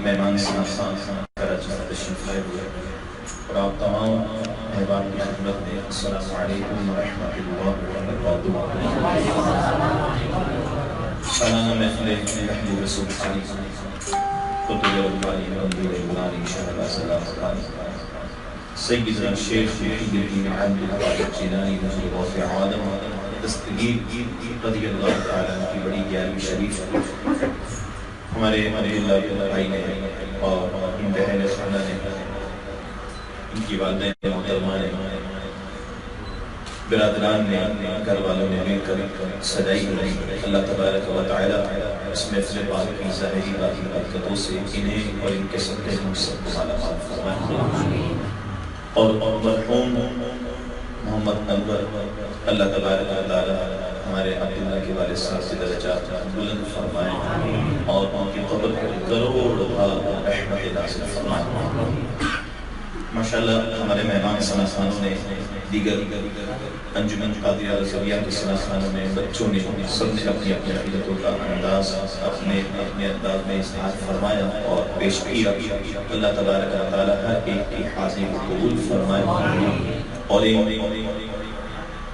مہمان خان کراچی سے تشریف لائے ہوئے اور آپ تمام احباب کی خدمت میں السلام علیکم ورحمۃ اللہ وبرکاتہ۔ سالانہ محفل محبوب رسول خانی قطب ربانی منظور غلانی شہباز اللہ سیدنا شیخ محی الدین عبد الوہاب الجیلانی نظر غوث عالم دستگیر رضی اللہ تعالیٰ عنہ کی بڑی گیارہویں شریف ہمارے اللہ بھائی نے اور ان بہن خانہ نے، ان کی والدین محترمہ نے، برادران نے، گھر والوں نے مل کر سجائی ہوئی۔ اللہ تبارک و تعالیٰ اس محفل پاک کی ظاہری باطنی برکتوں سے انہیں اور ان کے صدقے ہم سب کو مالا مال فرمائے، اور مرحوم محمد انور اللہ تبارک و تعالیٰ ہمارے عبداللہ کے والد صاحب سے درجات بلند فرمائے اور ان کی قبر کو کروڑ رحمت نازل فرمائے۔ ماشاءاللہ ہمارے مہمان ثناء خانوں نے، دیگر انجمن قادریہ رضویہ کے ثناء خانوں نے، بچوں نے، سب نے اپنی اپنی عقیدتوں کا انداز اپنے انداز میں اظہار فرمایا اور پیش کیا۔ اللہ تبارک و تعالیٰ ہر ایک کی حاضری کو قبول فرمائے اور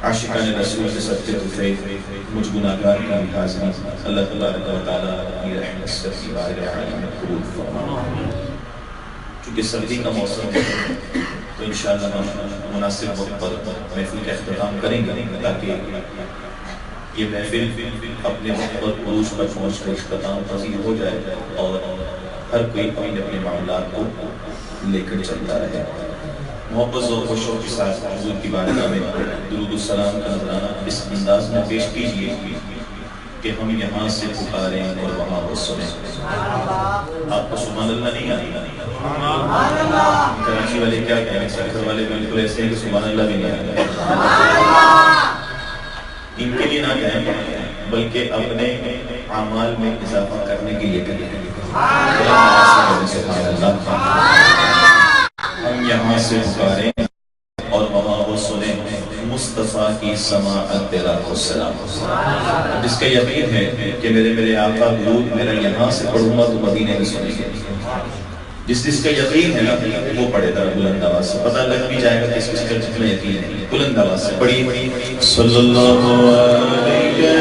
عاشقان رسول کے صدقے طفیل مجھ گناہگار کی بھی حاضری اللہ تبارک و تعالیٰ اپنی رحمت سے باہر عالم میں قبول فرمائے۔ چونکہ سردی کا موسم ہے تو انشاءاللہ ہم مناسب وقت پر محفل کا اختتام کریں گے تاکہ یہ محفل اپنے وقت پر عروج پر پہنچ کر اختتام پذیر ہو جائے اور ہر کوئی اپنے اپنے معاملات کو لے کر چلتا رہے۔ محبت و خوشوں کے ساتھ حضور کی بارگاہ میں درود السلام کا نذرانہ اس انداز میں پیش کیجیے کہ ہم یہاں سے پکاریں اور وہاں وہ سنیں۔ آپ کو سبحان اللہ نہیں آئی؟ کراچی والے کیا کہیں گے؟ سرکھر والے بالکل ایسے ہیں کہ سبحان اللہ بھی نہیں آئے۔ ان کے لیے نہ کہیں بلکہ اپنے اعمال میں اضافہ کرنے کے لیے کہیں۔ ہم یہاں سے پکاریں اور وہاں وہ سنیں مصطفیٰ کی سماعت تیرا السلام، جس کا یقین ہے کہ میرے آقا درود میرا یہاں سے پڑھوں گا تو مدینے میں سنیں گے۔ جس کا یقین ہے نا وہ پڑھے گا بلند آواز سے، پتہ لگ بھی جائے گا کہ اس کا جتنا یقین ہے۔ بلند آواز سے پڑھی صلی اللہ علیہ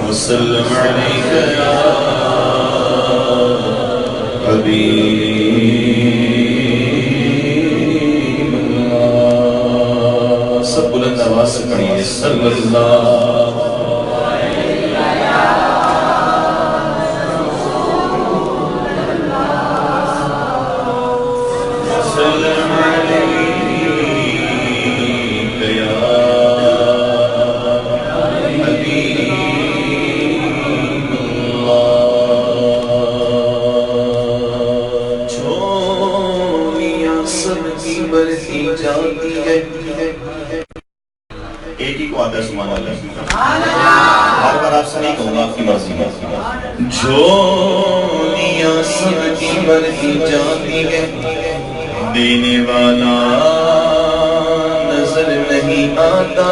وسلم علیک یا حبیب اللہ۔ سب بلند آواز سے پڑھیے صلی اللہ ایک ہی کو آتا ہے سبحان اللہ، بار بار آپ سے نہیں کہوں گا، آپ کی مرضی ہے۔ جھولیاں سب کی بڑھتی جاتی ہے، دینے والا نظر نہیں آتا،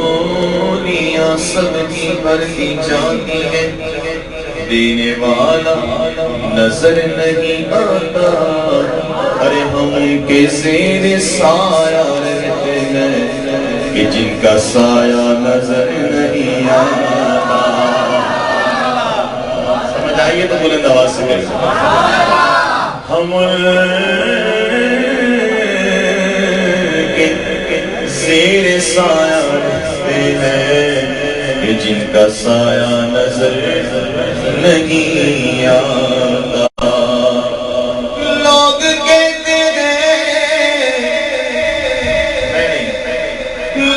جھولیاں سب کی بڑھتی جاتی ہے، دینے والا نظر نہیں آتا، ارے ہم کے زیر سایہ رہتے ہیں کہ جن کا سایہ نظر نہیں آتا۔ سمجھ آئیے تو بلند آواز سے کہیں ہم کے زیر سایہ رہتے ہیں کہ جن کا سایہ نظر نہیں آتا۔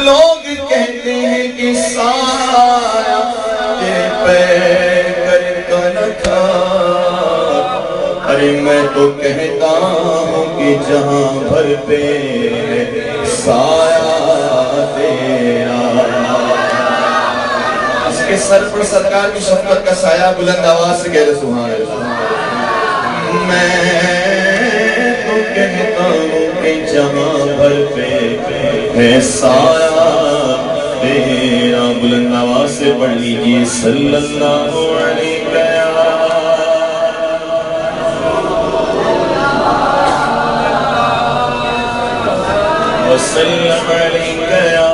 لوگ کہتے ہیں کہ سایہ تیرے پیر کرتا نہ تھا، ارے میں تو کہتا ہوں کہ جہاں بھر پہ سایہ تیرا، کے سر پر سرکار کی شفقت کا سایہ، بلند آواز سے کہہ رہے سبحان اللہ۔ میں تو کہتا ہوں کہ جہاں بھر پہ ہے سایہ تیرا، بلند آواز سے پڑھ لیجئے صلی اللہ علیہ وسلم علیک یا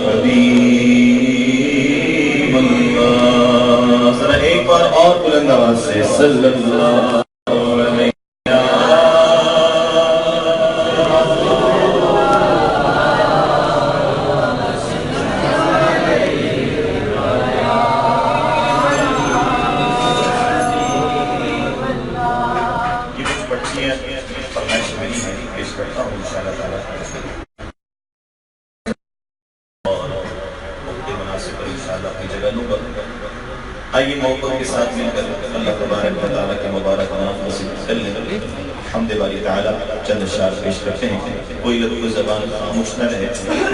حبیب اللہ۔ ذرا ایک بار اور بلند آواز سے صلی اللہ علیہ آئیے موقع کے ساتھ مل کر اللہ تبارک و تعالیٰ کے مبارک نام کو ذکر کر لیں، حمد باری تعالیٰ چند اشعار پیش کرتے ہیں، کوئی لب زبان خاموش نہ رہے،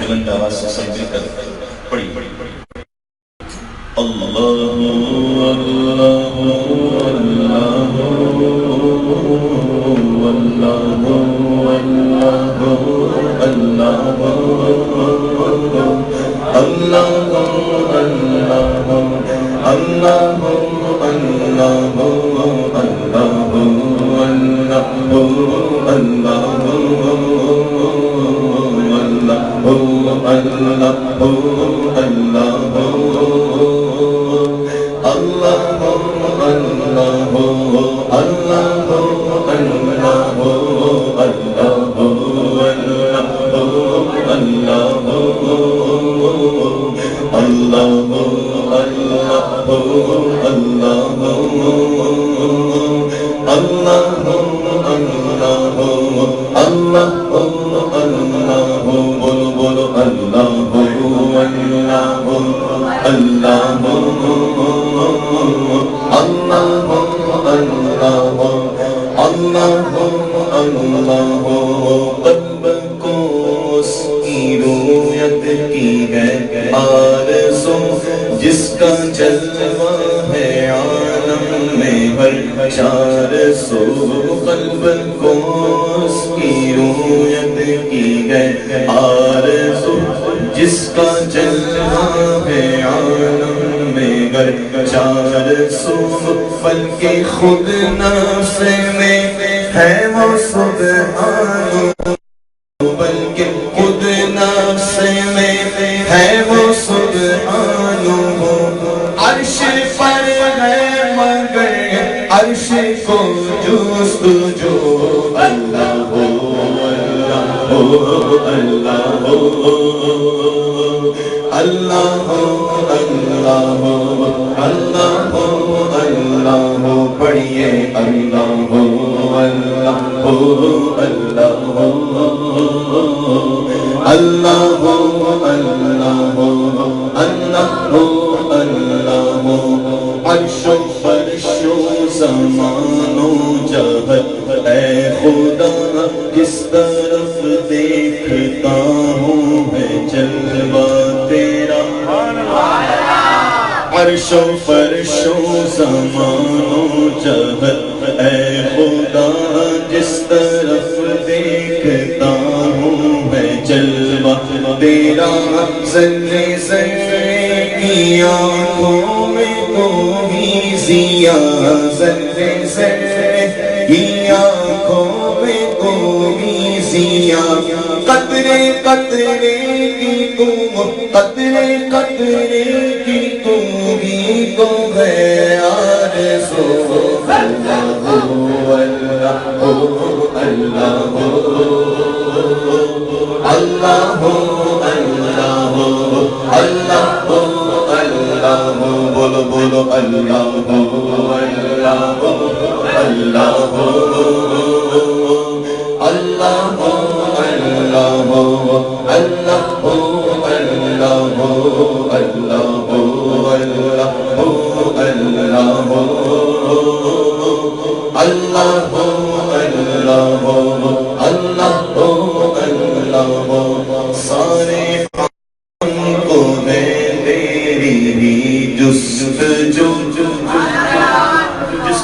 بلند آواز سے سب مل کر پڑھی اللہ جس کا جلوہ ہے عالم میں ہر چار سو، قلب کو اس کی رویت کی ہے آرزو، جس کا جلوہ ہے عالم میں ہر چار سو، بلکہ خود نفس میں ہے وہ سبحان، بلکہ خود نفس میں ہے وہ سبحان، عرش پر ہے مگر عرش کو جستجو، اللہ اللہ اللہ اللہ اللہ اللہ پڑھیے اللہ اللہ اللہ اللہ اللہ عرش و فرش و زمان و جہت اے خدا کس طرف دیکھتا ہوں ہے جلوہ تیرا، عرش و فرش و زمان و جہت اے خدا جس طرف دیکھتا ہوں میں جلوہ تیرا، ذرے ذرے کی آنکھوں میں تو ہی ضیا، ذرے ذرے کی آنکھوں میں تو ہی ضیا، قطرے قطرے کی تم، قطرے قطرے کی تم ہی تو ہے آرزو، اللہ اللہ اللہ اللہ اللہ اللہ بولو بولو اللہ اللہ اللہ اللہ سارے کو ہے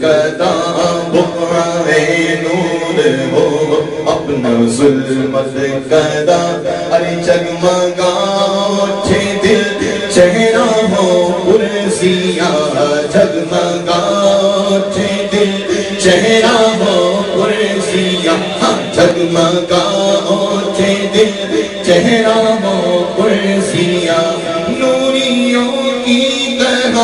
کدا بقعہ نور ہو اپنا ظلمت کدا ارے جگمگا اٹھے دل چہرہ ہو کرسیاں جگمگا اٹھے دل چہرہ ہو کرسیاں جگمگا اٹھے دل چہرہ ہو کرسیاں نوریوں کی طرح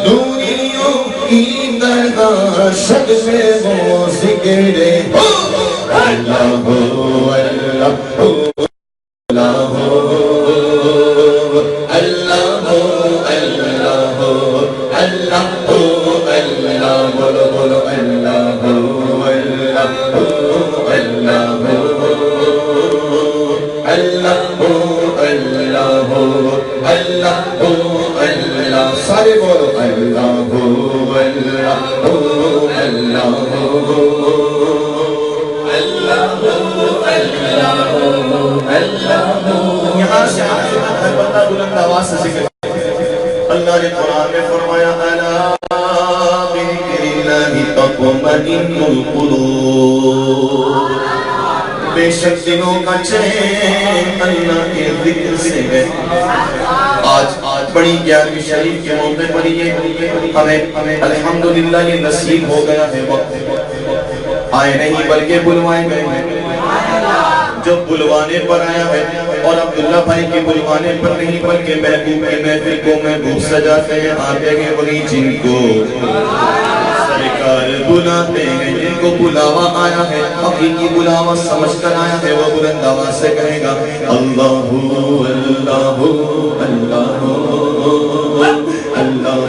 نوریوں کی طرح شک سے وہ ذکر ہو اللہ ہو اللہ ہو اللہ ہو اللہ ہو اللہ ہو اللہ ہو اللہ بولو بولو اللہ ہو اللہ ہو اللہ ہو اللہ ہو اللہ ہو اللہ ہو اللہ سارے بولو اللہ ہو اللہ ہو اللہ ہو اللہ ہو اللہ ہو اللہ ہو یہاں سے ہر بندہ بلند آواز سے ذکر اللہ نے قرآن میں فرمایا الا بذکر اللہ تطمئن القلوب بے شک دلوں کا چین اللہ کے ذکر سے ہے آج بڑی گیارہویں شریف کے موقع پر یہ ہمیں الحمدللہ یہ نصیب ہو گیا ہے وقت آئے نہیں بلکہ بلوائے گئے ہیں جو بلوانے پر آیا ہے اور عبداللہ بھائی کے بلوانے پر نہیں بلکہ محبوب کی محفل کو محبوب سجاتے ہیں آتے ہیں وہی جن کو سرکار بلاتے ہیں جن کو بلاوا آیا ہے حقیقی بلاوا سمجھ کر آیا ہے وہ بلند آواز سے کہے گا اللہ اللہ اللہ اللہ اللہ اللہ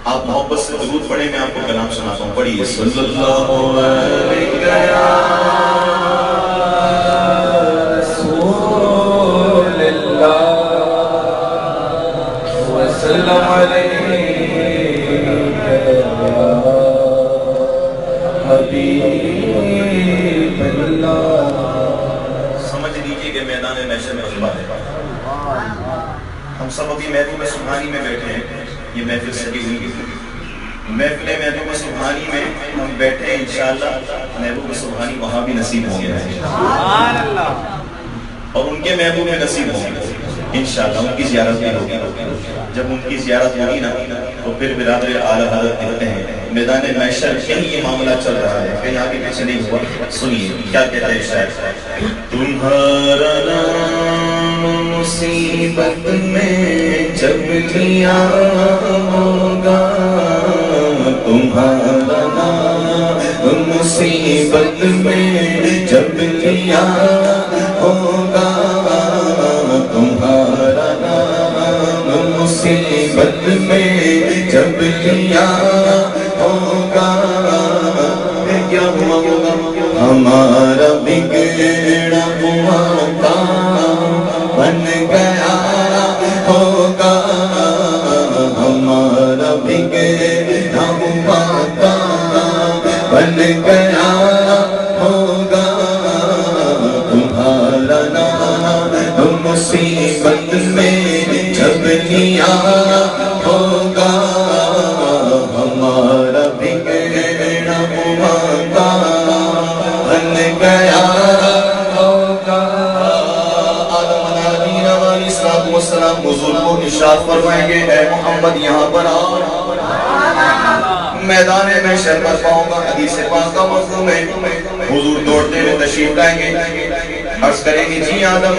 آپ محبت سے درود پڑھیں میں آپ کو کلام سناتا ہوں پڑھیے صلی اللہ علیہ رسول اللہ وسلم علیہ حبیب اللہ سمجھ لیجئے کہ میدان محشر میں خطبہ ہے ہم سب ابھی محفل سبحانی میں بیٹھے ہیں یہ محفل سجی ہوئی محفل محبوب سبحانی میں ہم بیٹھے ہیں انشاءاللہ محبوب سبحانی وہاں بھی نصیب ہوں گے اور ان کے محبوب میں نصیب ہوں گے انشاءاللہ ان کی زیارت بھی ہوگی جب ان کی زیارت ہوگی نا تو پھر برادر اعلیٰ حضرت کہتے ہیں میدان محشر کہیں یہ معاملہ چل رہا ہے، کہیں آگے پیچھے نہیں ہوا. سنیے کیا کہتے ہیں شاعر. تمہارا نام مصیبت میں جب لیا ہوگا، تمہارا نام مصیبت میں جب لیا ہوگا، تمہارا نام مصیبت میں جب لیا ہوگا، کیا ہوا ہوگا؟ ہمارا بگڑا ہوا کام بن گیا ہوگا، ہمارا بگڑا ہوا کام بن گیا ہوگا، تمہارا نام مصیبت میں جب لیا ہوگا، ہمارا بگڑا ہوا کام بن گیا ہوگا. آدم علیہ السلام حضور کو ارشاد فرمائیں گے اے محمد یہاں پر آؤ، میدان میں شربت پاؤں گا. حدیث پاک کا مفہوم ہے حضور دوڑتے ہوئے تشریف لائیں گے، عرض کریں گے جی آدم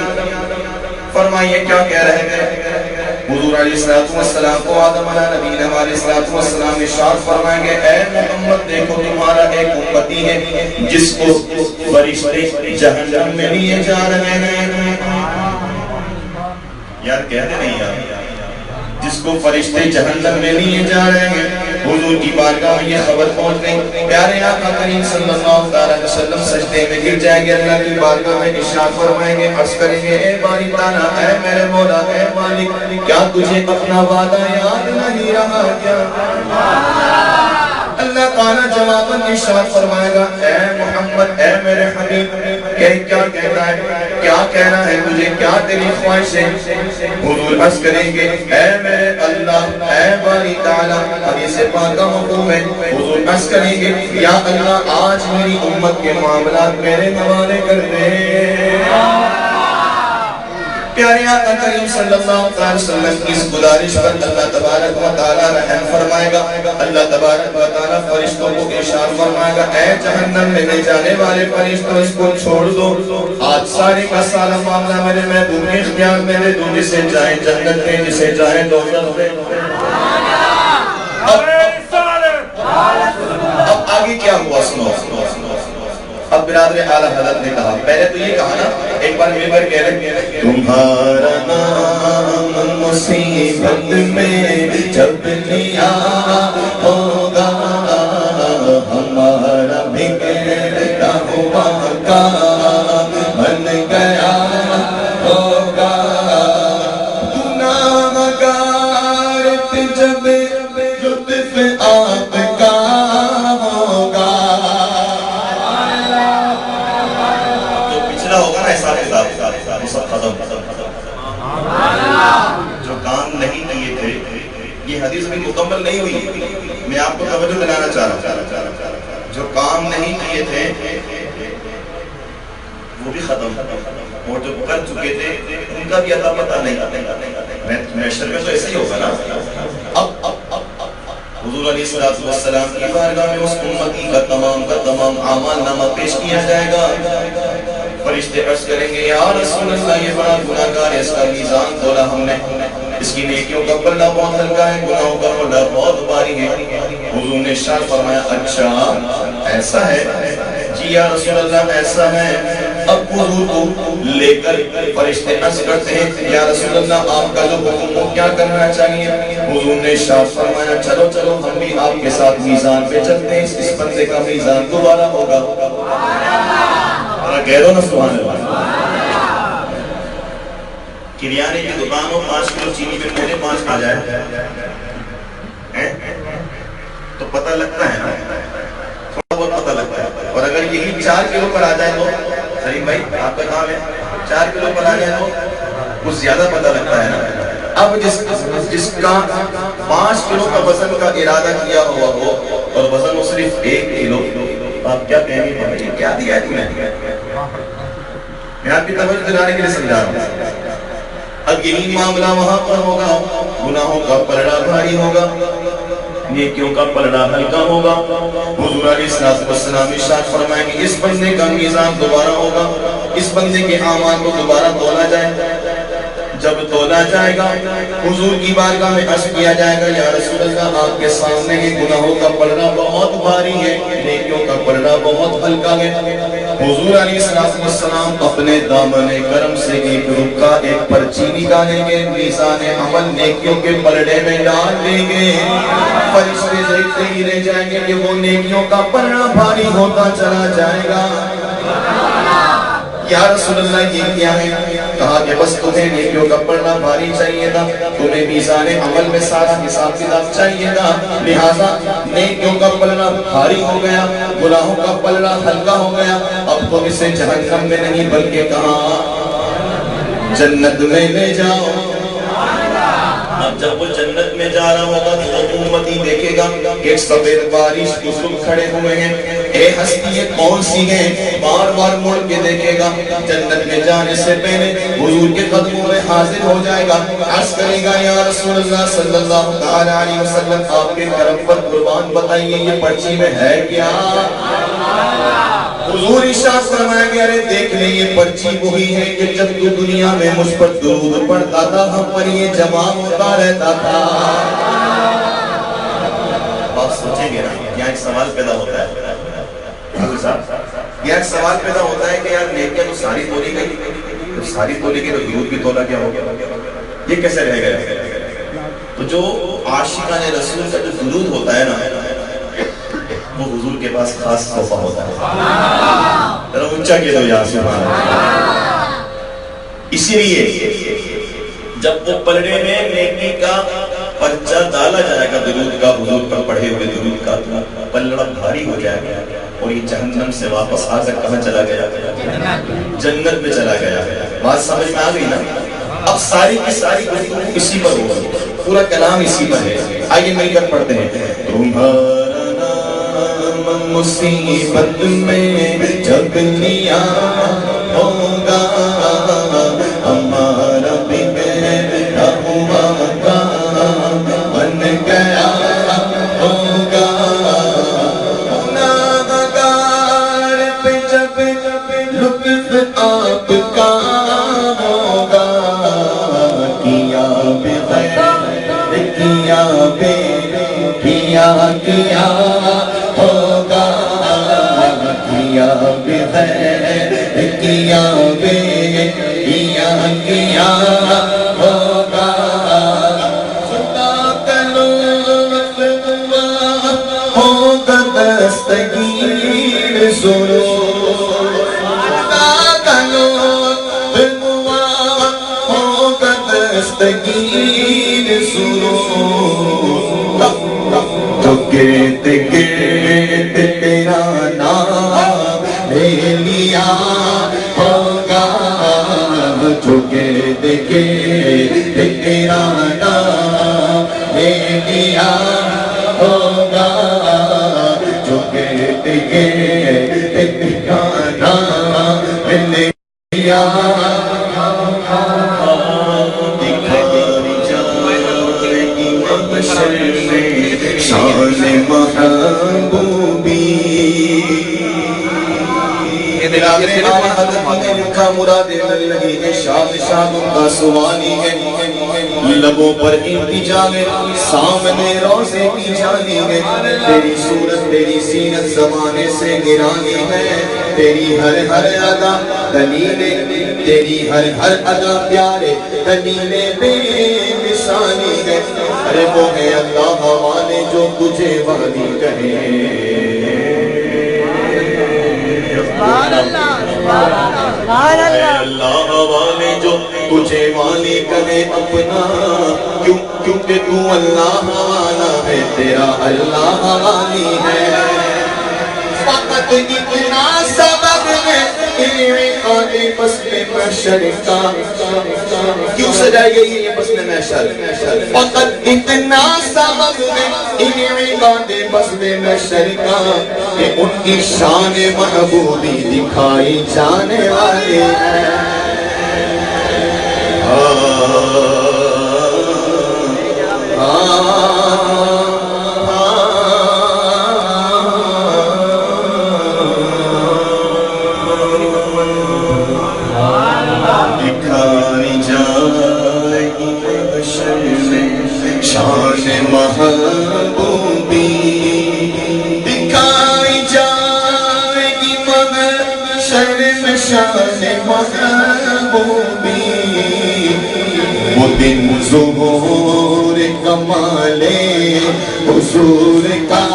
فرمائیے کیا کہہ رہے تھے. حضور علیہ السلام کو آدم علیہ السلام ارشاد فرمائیں گے اے محمد دیکھو تمہارا ایک امتی ہے جس کو فرشتے جہنم میں لیے جا رہے ہیں. یار کہتے نہیں یار، جس کو فرشتے جہنم میں لیے جا رہے ہیں. حضور کی بارگاہ میں یہ خبر پہنچ گئی، پیارے آقا کریم صلی اللہ علیہ وسلم سجدے میں گر جائیں گے، اللہ کی بارگاہ میں ارشاد فرمائیں گے، عرض کریں گے اے باری تعالیٰ، اے میرے مولا، اے مالک، کیا تجھے اپنا وعدہ یاد نہیں رہا کیا؟ اللہ تعالیٰ جواباً ارشاد فرمائے گا اے محمد اے میرے حبیب کیا کہتا ہے، کیا کہنا ہے تجھے، کیا تیری خواہش ہے؟ حضور عرض کریں گے اے میرے اللہ، اے باری تعالیٰ. حدیث پاک کا مفہوم ہے حضور عرض کریں گے یا اللہ آج میری امت کے معاملات میرے حوالے کر دے. پیارے آقا کریم صلی اللہ علیہ وسلم کی اس گزارش پر اللہ تبارک و تعالی رحم فرمائے گا. اللہ تبارک و تعالی فرشتوں کو ارشاد فرمائے گا اے جہنم میں لے جانے والے فرشتوں اس کو چھوڑ دو، آج سارے کا سارا معاملہ میرے محبوب کے اختیار میں دے دو، جسے چاہے جنت میں جسے چاہے دوزخ میں. اب آگے کیا ہوا سنو. اب برادر اعلیٰ حضرت نے کہا، پہلے تو یہ کہا نا ایک بار مل کر کہہ رہے تمہارا نام مصیبت میں جب لیا ہوگا، ہمارا بگڑا ہوا کام بن گیا ہوگا، گناہ گار جب لطف آپ کا ہوگا. ہوگا نا ایسا جو کام نہیں کیے تھے، یہ حدیث بھی مکمل نہیں ہوئی، میں آپ کو توجہ دلانا چاہ رہا ہوں. جو کام نہیں کیے تھے وہ بھی ختم، اور جو کر چکے تھے ان کا بھی عطا پتہ نہیں. محشر میں تو ایسا ہی ہوگا نا. اب حضور علیہ السلام کی بارگاہ میں اس امتی کا تمام اعمال نامہ پیش کیا جائے گا. فرشتے عرض کریں گے یا رسول اللہ یہ بڑا گناہگار ہے، اس کا میزان تولا ہم نے، اس کی نیکیوں کا پلہ بہت ہلکا ہے، گناہوں کا پلہ بہت بھاری ہے. حضور نے ارشاد فرمایا اچھا ایسا ہے جی یا رسول اللہ ایسا ہے. اب حضور کو لے کر فرشتے عرض کرتے ہیں یا رسول اللہ آپ کا جو حکم وہ کیا کرنا چاہیے؟ حضور نے ارشاد فرمایا چلو چلو ہم بھی آپ کے ساتھ میزان پہ چلتے ہیں، اس بندے کا میزان دوبارہ ہوگا. کہہ رہو نا سبحان اللہ. کریانے کی دکانوں 5 کلو چینی پہ پورے 5 آ جائے تو پتہ لگتا ہے نا، تھوڑا بہت پتہ لگتا ہے. اور اگر یہی 4 کلو پر آ جائے تو سلیم بھائی آپ کا کام ہے 4 کلو پر آ جائے تو کچھ زیادہ پتہ لگتا ہے نا. اب جس کا 5 کلو کا وزن کا ارادہ کیا ہوا ہو اور وزن وہ صرف 1 کلو، آپ کیا کہیں گے کیا دیا ہے تم نے؟ میں آپ کی توجہ دلانے کے لیے سمجھا رہا ہوں. اگلی معاملہ وہاں پر ہوگا، گناہوں کا پلڑا بھاری ہوگا، نیکیوں کا پلڑا ہلکا ہوگا۔ حضور علیہ السلام ارشاد فرمائیں گے اس بندے کا میزان دوبارہ ہوگا، اس بندے کے اعمال کو دوبارہ تولا جائے۔ جب تولا جائے گا حضور کی بارگاہ میں عرض کیا جائے گا یا رسول اللہ آپ کے سامنے یہ گناہوں کا پلڑا بہت بھاری ہے، نیکیوں کا پلڑا بہت ہلکا ہے۔ حضور علیہ السلام اپنے دامن کرم سے ایک رکا ایک پرچی نکالیں گے، میزان عمل نیکیوں کے پلڑے میں ڈال دیں گے۔ فرشتے دیکھتے ہی رہ جائیں گے کہ وہ نیکیوں کا پلڑا بھاری ہوتا چلا جائے گا۔ یا رسول اللہ یہ کیا ہے؟ کہا کہ بس تمہیں نیکیوں کا پلڑا بھاری چاہیے تھا، تمہیں میزان عمل میں سارا حساب کتاب چاہیے تھا، لہٰذا نیکیوں کا پلڑا بھاری ہو گیا، گناہوں کا پلڑا ہلکا ہو گیا۔ اب تم اسے جہنم میں نہیں بلکہ کہاں جنت میں لے جاؤ۔ اب جب وہ جنت میں جا رہا ہوگا تو امتی دیکھے گا کہ ایک سفید بارش بزرگ کھڑے ہوئے ہیں، اے ہستی یہ کون سی ہیں؟ بار بار مڑ کے دیکھے گا، جنت میں جانے سے پہلے حضور کے قدموں میں حاضر ہو جائے گا، عرض کرے گا یا رسول اللہ صلی اللہ علیہ وسلم آپ کے کرم پر قربان بتائیے یہ پرچی میں ہے کیا؟ حضور ارشاد فرمائیں گے ارے دیکھ لیں یہ پرچی وہی ہے کہ جب تو دنیا میں مجھ پر درود پڑھتا تھا ہم پر یہ جمع ہوتا رہتا تھا۔ آپ سوچیں گے نا یہاں ایک سوال پیدا ہوتا ہے، یہاں ایک سوال پیدا ہوتا ہے کہ یار نیکیاں تو ساری تولی گئی، ساری تولی گئی تو درود بھی تولا کیا ہو گیا؟ یہ کیسے رہ گیا؟ تو جو عاشقان رسول کا جو درود ہوتا ہے نا وہ حضور کے پاس خاص تحفہ ہوتا ہے۔ ذرا اونچا کہہ دو یا سبحان اللہ۔ اسی لیے جب وہ پلڑے میں نیکی کا پرچہ ڈالا جائے گا درود کا، حضور پر پڑھے ہوئے درود کا، پلڑا بھاری ہو جائے گا اور یہ جہنم سے واپس آ کر کہاں چلا گیا؟ جنت میں چلا گیا۔ بات سمجھ میں آ گئی نا؟ اب ساری کی ساری گفتگو اسی پر ہوگی، پورا کلام اسی پر ہے۔ آئیے مل کر پڑھتے ہیں۔ تمہارا نام مصیبت میں جب لیا ہوگا ہمارا بگڑا ہوا کام بن گیا ہوگا۔ گناہگار پہ جب لطف آپ کا ہوگا، کیا بغیر کیا بے کیا کیا ہوگا، کیا بغیر کیا بے کیا کیا ہوگا۔ خدا کا لطف ہوا ہوگا دستگیر ضرور، خدا کا لطف ہوا ہوگا دستگیر ضرور۔ تو گرد گرد تیرا نام لے لیا ہوگا، جو گرد گرد تیرا نام لے لیا ہوگا، جو گرد گرد تیرا نام لے لیا ہوگا۔ دکھائی جائے گی محشر میں شان محبوبی، مراد اللہ ہے شاد شاد کا سوانی ہے، لبوں پر انتجال ہے سامنے روزے کی جانی ہے، تیری صورت تیری زینت زمانے سے گرانی ہے، تیری ہر ہر ادا دلیل تیری ہر ہر ادا پیارے دلیل بے مثالی ہے۔ ارے وہ ہے اللہ والے جو تجھے والی کہے، اللہ والے جو تجھے والی کہے اپنا، کیونکہ تو اللہ والا ہے تیرا اللہ والی ہے۔ فقط اتنا سبب ہے انعقاد فصل محشر کا، کیوں سجائی گئی ہے یہ فصل محشر؟ فقط اتنا سبب ہے انعقاد فصل محشر کا کہ ان کی شان محبوبی دکھائی جانے والے ہیں۔ محبوبی دکھائی جائے گی محشر میں شان محبوبی وہ دن ظہور کمال حضور کا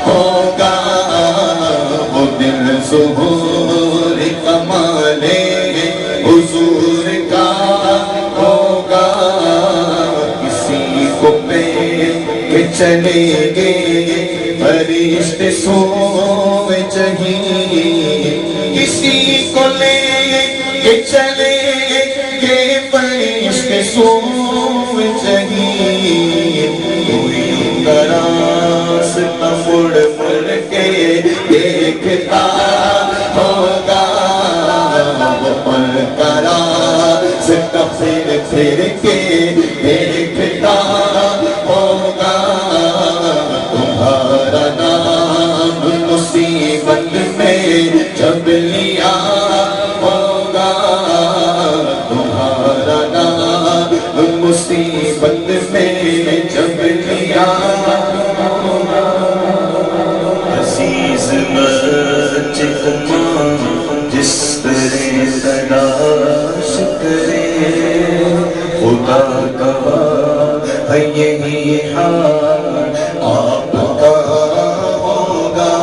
ہوگا وہ دن ظہور کمال حضور کا ہوگا کسی کو پہ کے چلیں گے فرشتے سوئے جہیں کسی کو لے کے چلیں گے فرشتے سوئے جہیں کوئی راستہ مڑ مڑ کے دیکھتا ہوگا وہ پل کا راستہ پھر پھر کے دیکھتا ہوگا تمہارا نام مصیبت میں جب لیا ہوگا تمہارا نام مصیبت میں جب لیا ہوگا عزیز مجھ کو جس طرح تلاش کرے خدا کا ہے یہی حال آپ کا ہوگا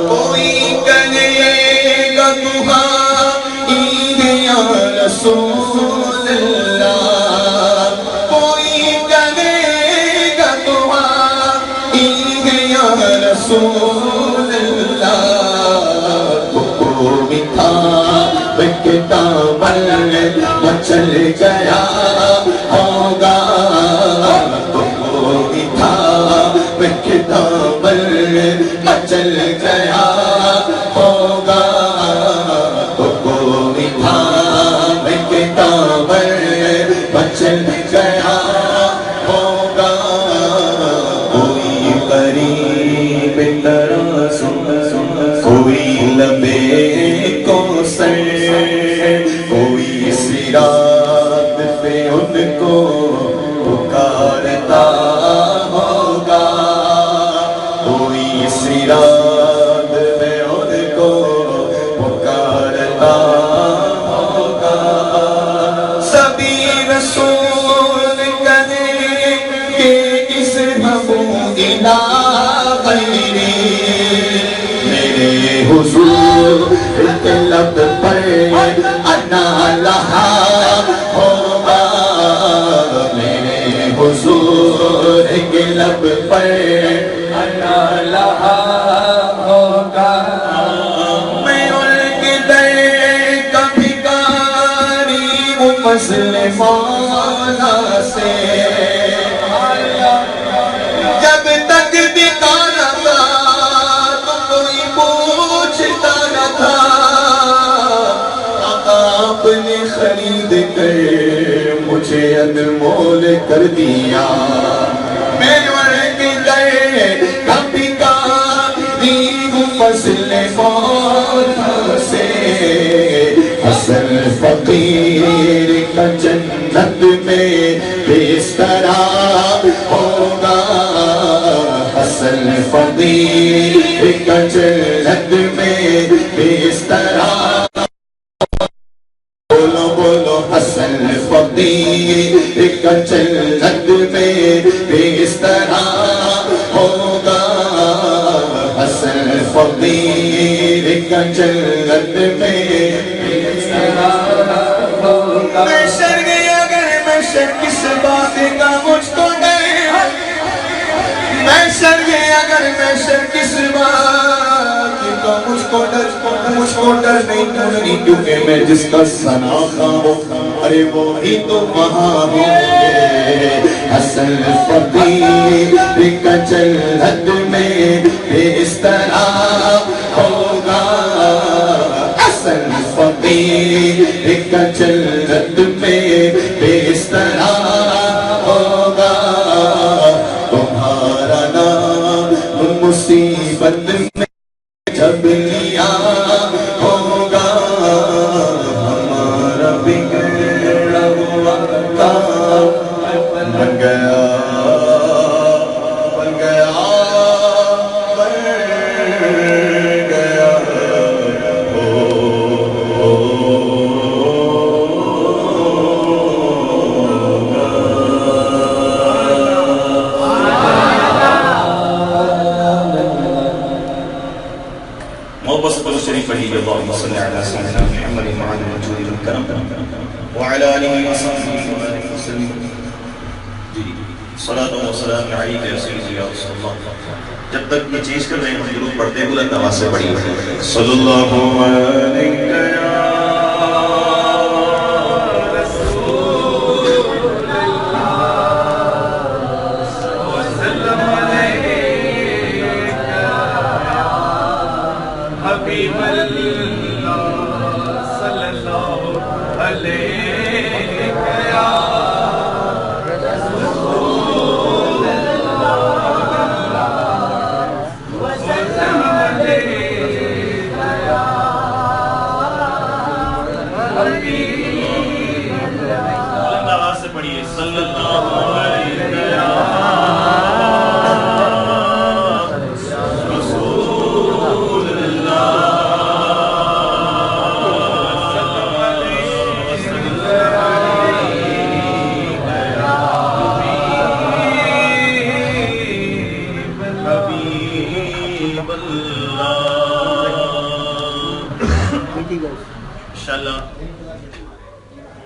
کوئی کہے گا دعائیں یا رسول اللہ کوئی کہے گا دعائیں یا رسول اللہ کوئی تھا بکتا بل مچل گیا ہوگا کوئی تھا بکتا بل مچل گیا ہوگا کوئی تھا بکتا بل مچل گیا ہوگا کوئی قریب طرح کوئی لبے کو سر کوئی صراط پہ ان کو پکارتا ہوگا کوئی صراط پہ ان کو پکارتا ہوگا سبھی رسول کہے کہ اس محبوب الہ غیری میرے حضور کے لب پر انا لہا ہوگا میرے حضور کے لب پر انا لہا ہوگا میں ان کے در کا بھکاری ہوں فضل مولا سے جب تک دکھانا تھا تو کوئی پوچھتا نہ تھا آپ نے خرید کر مجھے انمول کر دیا میں ان کے در کا بھکاری ہوں فضل مولا سے حسن فقیر کا جنت میں بسترا ہوگا حسن فقیر کا جنت میں بسترا بولو بولو حسن فقیر کا جنت میں بسترا ہوگا حسن فقیر کا جنت میں بسترا ہوگا محشر گیا اگر محشر کس بات کا مجھ کو ڈر محشر گیا اگر محشر کس بات کا مجھ کو ڈر نہیں کیونکہ میں جس کا ثنا ہوں ارے وہی تو وہاں ہوں حسن فقیر کا جنت میں بسترا ہوگا حسن فقیر کا جنت میں بسترا ہوگا تمہارا نام مصیبت میں جب لیا ہوگا ہمارا بگڑا ہوا کام بن گیا قریب اللهم صل على سيدنا محمد وعلى الجود والكرم وعلى آله وصحبه وسلم. صلاۃ و سلام علیک یا سیدی یا رسول اللہ. جب تک یہ چیز کر رہے ہیں درود پڑھتے بلند آواز سے پڑھیے صلی اللہ علیہ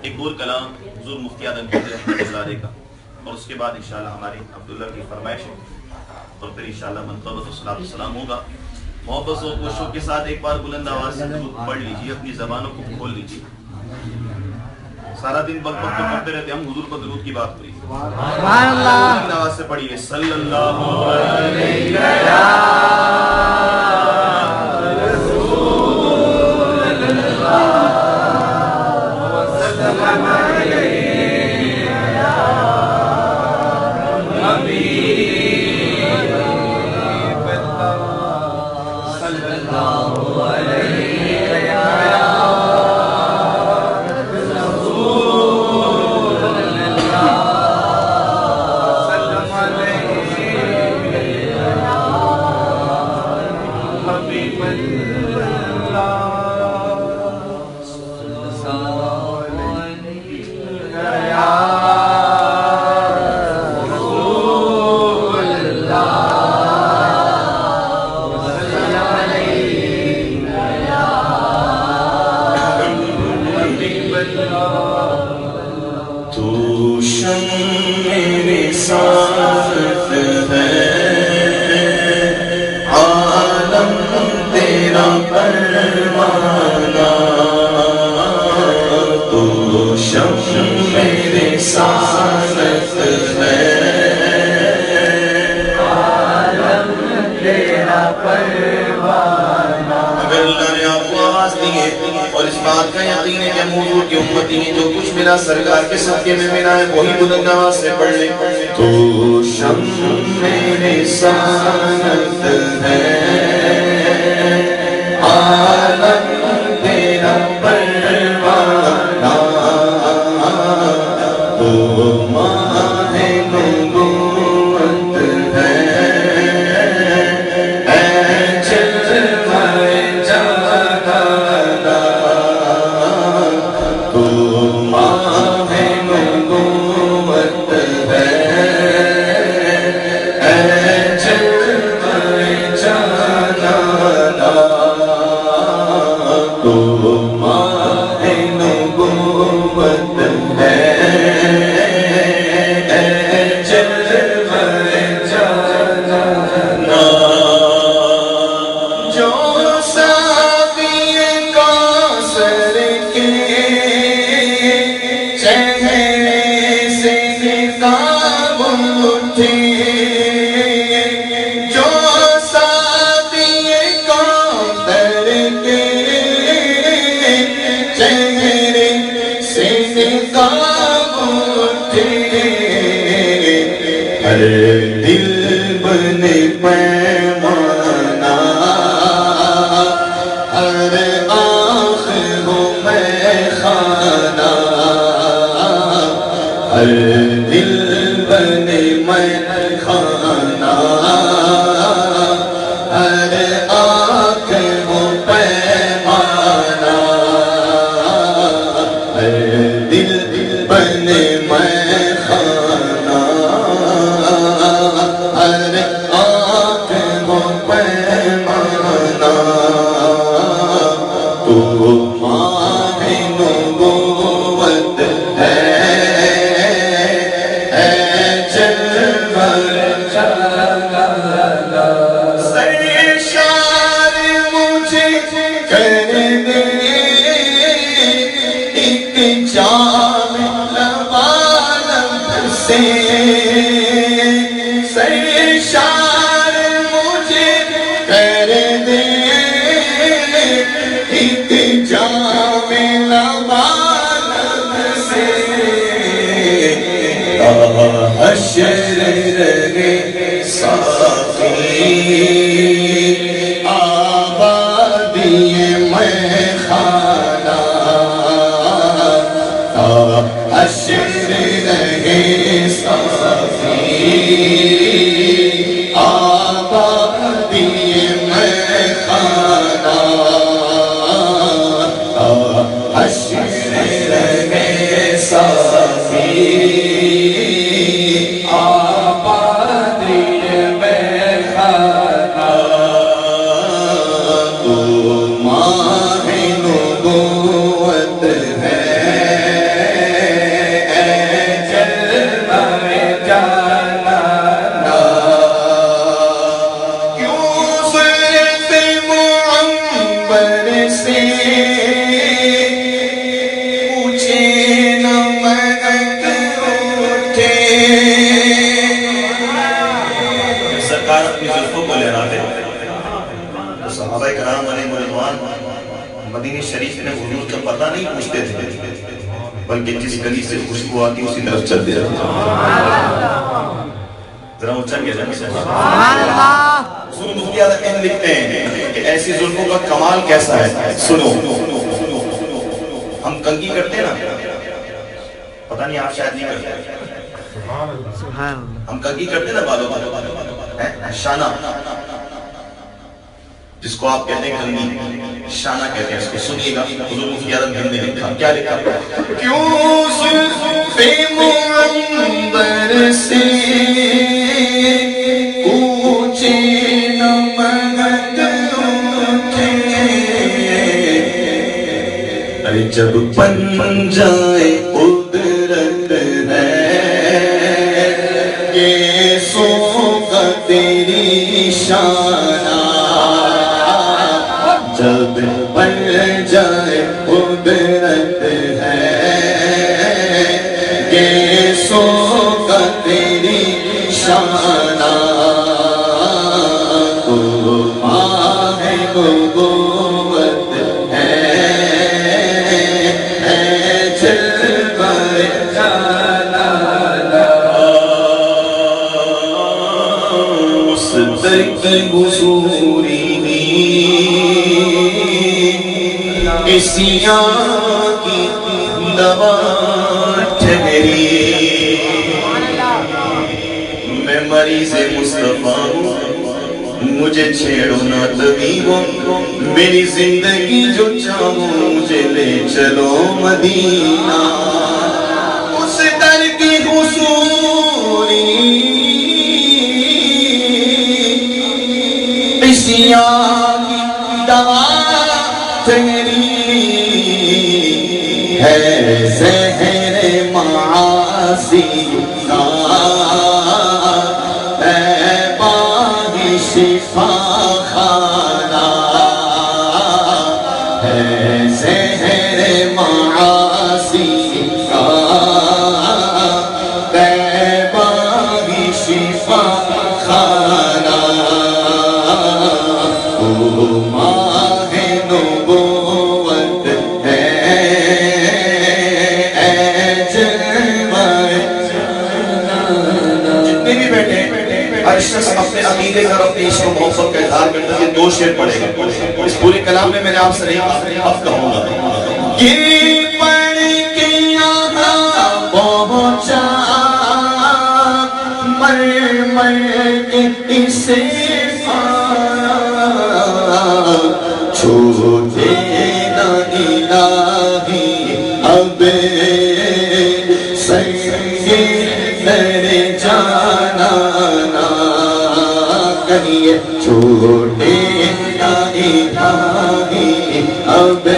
ایک اور کلام حضور مفتی اعظم رحمۃ اللہ علیہ کا اور اس کے بعد انشاءاللہ ہماری عبداللہ کی فرمائش ہے اور پھر انشاءاللہ منقبت و صلاۃ السلام ہوگا. محبت و خوشو کے ساتھ ایک بار بلند آواز سے درود پڑھ لیجیے, اپنی زبانوں کو کھول لیجیے. سارا دن بک بک کرتے رہتے ہم, حضور پر درود کی بات ہوئی. سبحان اللہ. بلند آواز سے پڑھیے صلی اللہ علیہ اور اس بات کا یقین ہے کہ ہم حضور کی امتی ہیں, جو کچھ ملا سرکار کے صدقے میں ملا ہے وہی بلند آواز سے پڑھ لیں. تو شمع رسالت ہے, عالم تیرا پروانہ, تو ماہ نبوت ہے, اے جلوہ جہاں دل بنے پیمانہ, ہر آنکھ ہو میں خانہ, ہر دل بنے میں خانہ, ہر آنکھ ہو پیمانہ, ہر دل بنے میں خانہ, ہر آنکھ ہو پیمانہ. حشر رہے ساقی آبادی میں خانہ حشر رہے ساقی آبادی میں خانہ حشر رہے ساقی مدینہ شریف میں حضور کا پتہ نہیں پوچھتے تھے بلکہ جس گلی سے خوشبو آتی اسی طرف چل دے رہے ذرا اچھا کیا جائے سبحان اللہ سنو مفتی اعظم لکھتے ہیں کہ ایسی ظلموں کا کمال کیسا ہے سنو ہم کنگھی کرتے ہیں نا پتہ نہیں آپ شاید نہیں کرتے ہم کنگھی کرتے ہیں نا بالوں شانہ جس کو آپ کہتے ہیں کنگھی شانہ کہتے ہیں اس کو سنیے گا حضور مفتی اعظم ہند نے لکھا کیا لکھا کیوں زلف منبر سے اونچے نمد اٹھے ارے جب بن جائے قدرت ہے یہ سوگا تیری شانہ جب بن جائے قدرت ہے یہ سوگا تیری شانہ تو ماہ نبوت ہے جلوہ جلالہ مصدق حضوری سیاہ کی دوا ٹھہری میں مریض مصطفیٰ ہوں مجھے چھیڑو نہ طبیبو میری زندگی جو چاہو مجھے لے چلو مدینہ اس در کی حصولی سیاہ کی دوا ٹھہری ہے زہر معاصی کا ہے باغ شفا خانہ ہے زہر معاصی کا ہے باغ شفا خانہ ماہ نبوت ہے جتنے بھی بیٹھے ہر شخص اپنے عقیدے کا اپنے عشق و محبت کا اظہار کرتا ہے دو شعر پڑھے گا اس پورے کلام میں نے آپ سے نہیں کہوں گا گر پڑ کے یہاں پہنچا مر مر کے اسے چھوٹے نہ الہی اب سنگے در جانا نہ کہیے چھوٹے نہ الہی اب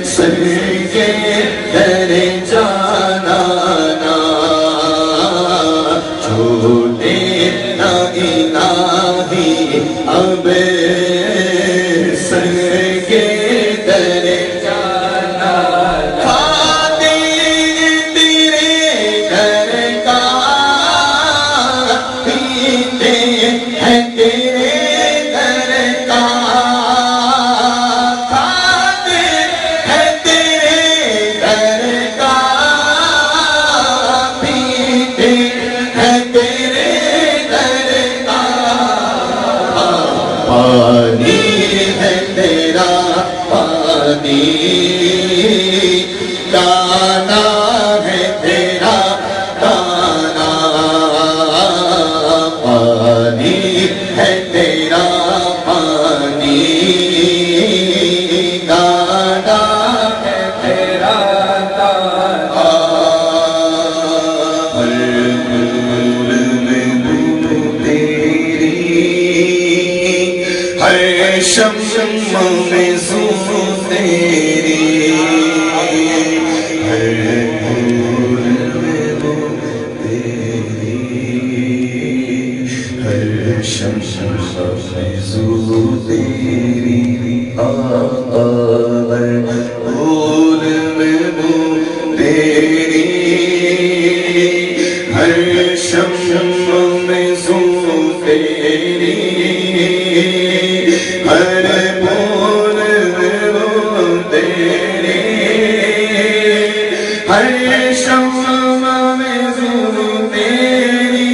سنگے در جانا نہ چھوٹے نہ الہی اب پانی ہے تیرا پانی دانا ہے تیرا دانا پانی ہے تیرا پانی دانا ہے تیرا دانا ہر پھول میں بو تیری ہر شمشم میں سو تیری ہر پھول میں بو تیری ہر شمشم میں سو تیری آقا ہر پھول میں بو تیری ہر شمشم میں سو تیری ہر پھول میں بو تیری ہر شمشم میں سو تیری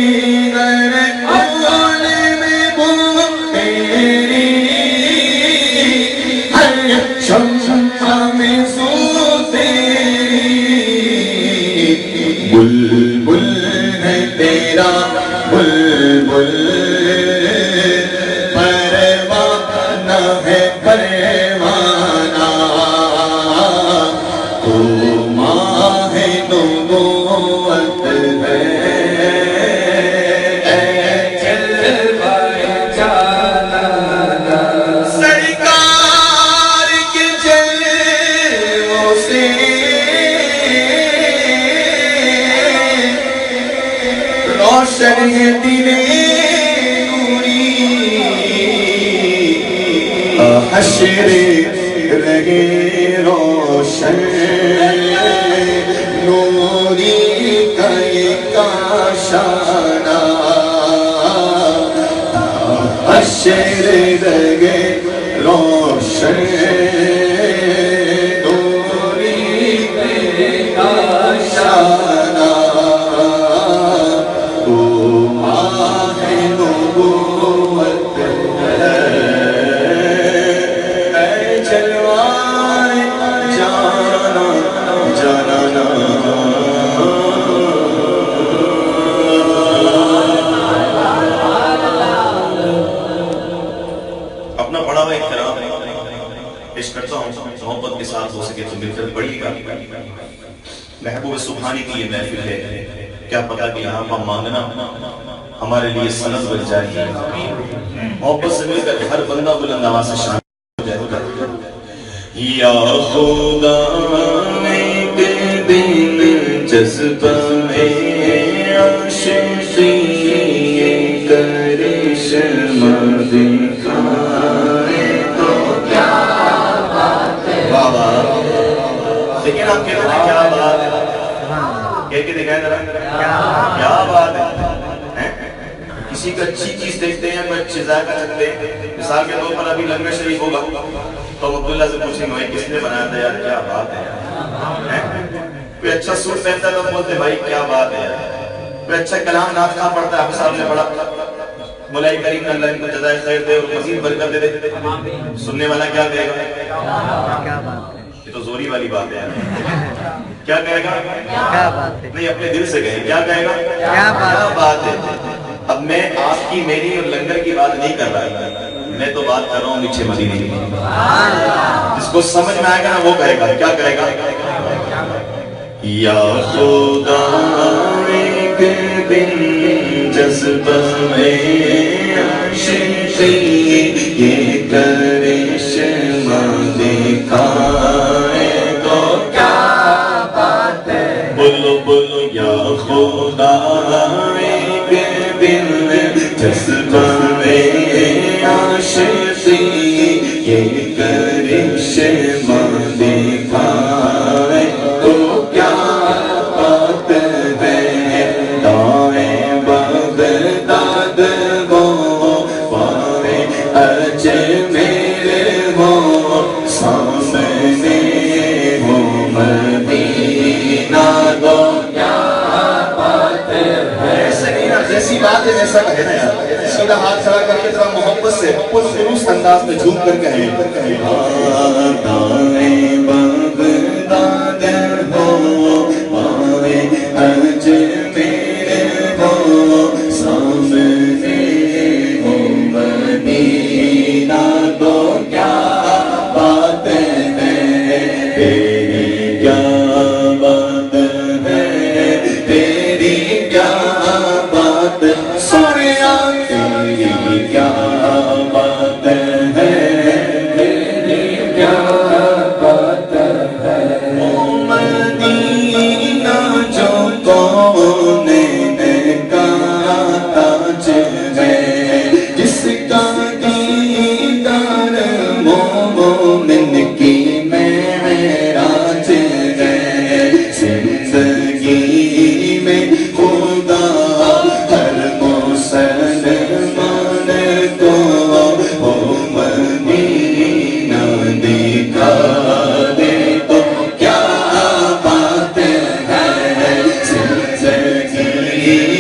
ہر پھول میں بو تیری ہر شمشم میں سو تیری بلبل ہے تیرا بلبل پروانہ ہے پروانہ تو ماہ نبوت ہے سرکار کے جلووں سے روشن ہے دل نوری حشر رہے روشن نوری کا یہ کاشانہ حشر رہے روشن نوری کا یہ کاشانہ تو ماہ نبوت ہے اے جلوائے جانا جانانا اپنا بڑا ہوا احترام پیش کرتا ہوں محبت کے ساتھ ہو سکے تو مل کر پڑھیے گا محبوب سبحانی کی یہ محفل ہے کیا پتا کہ یہاں پر مانگنا ہمارے لیے سند بن جائے محبت سے مل کر ہر بندہ بلند آواز سے شامل ہو جائے یا خدا ایک دن جذبہ میں عاشقی کرشمہ دکھائے تو کیا بات ہے بابا لیکن آپ کہتے ہیں کیا بات ہے کہہ کے دکھائیں ذرا کیا بات ہے کسی کو اچھی چیز دیکھتے ہیں کوئی اچھی ذائقہ چکتے ہیں مثال کے طور پر ابھی لنگر شریف ہوگا تو عبداللہ سے پوچھیں گے کس نے بنایا تھا یار کیا بات ہے کوئی اچھا سوٹ پہنتا ہے تو بولتے بھائی کیا بات ہے کوئی اچھا کلام نعت خواہ پڑھتا ہے آپ صاحب نے پڑھا مولا کریم اللہ ان کو جزائے خیر دے اور مزید برکت دے دے سننے والا کیا کہے گا یہ تو زوری والی بات ہے کیا کہے گا نہیں اپنے دل سے کہے کیا کہے گا کیا بات ہے اب میں آپ کی میری اور لنگر کی بات نہیں کر رہا میں تو بات کر رہا ہوں میٹھے مدینے کی جس کو سمجھ میں آئے گا نا وہ کہے گا کیا کہے گا یا خدا ایک دن جذبہ میں عاشقی یہ کرشمہ دکھائے تو کیا بات ہے بولو بولو یا خدا ایک دن جذبہ میں عاشقی یہ کرشمہ دکھائے تو کیا بات ہے دائیں بغداد وہ پائے اجمیر ہو سامنے ہو مدینہ دو کیا بات ہے ایسی بات ہے ایسا کہے نا یار سیدھا ہاتھ کھڑا کر کے ذرا محبت سے خلوص انداز میں جھوم کر کہیں دائیں بغداد ہو پائے اجمیر ہو سامنے ہو مدینہ تو کیا بات ہے تیری کیا بات ہے تیری کیا بات سوریا تیری کیا بات ہے تیری کیا بات ہے او مدینہ جو کون کا تاج ہے جس کا دیدار مومن کی معراج ہے زندگی میں خدا ہر مسلمان کو او مدینہ دکھا دے تو کیا بات ہے زندگی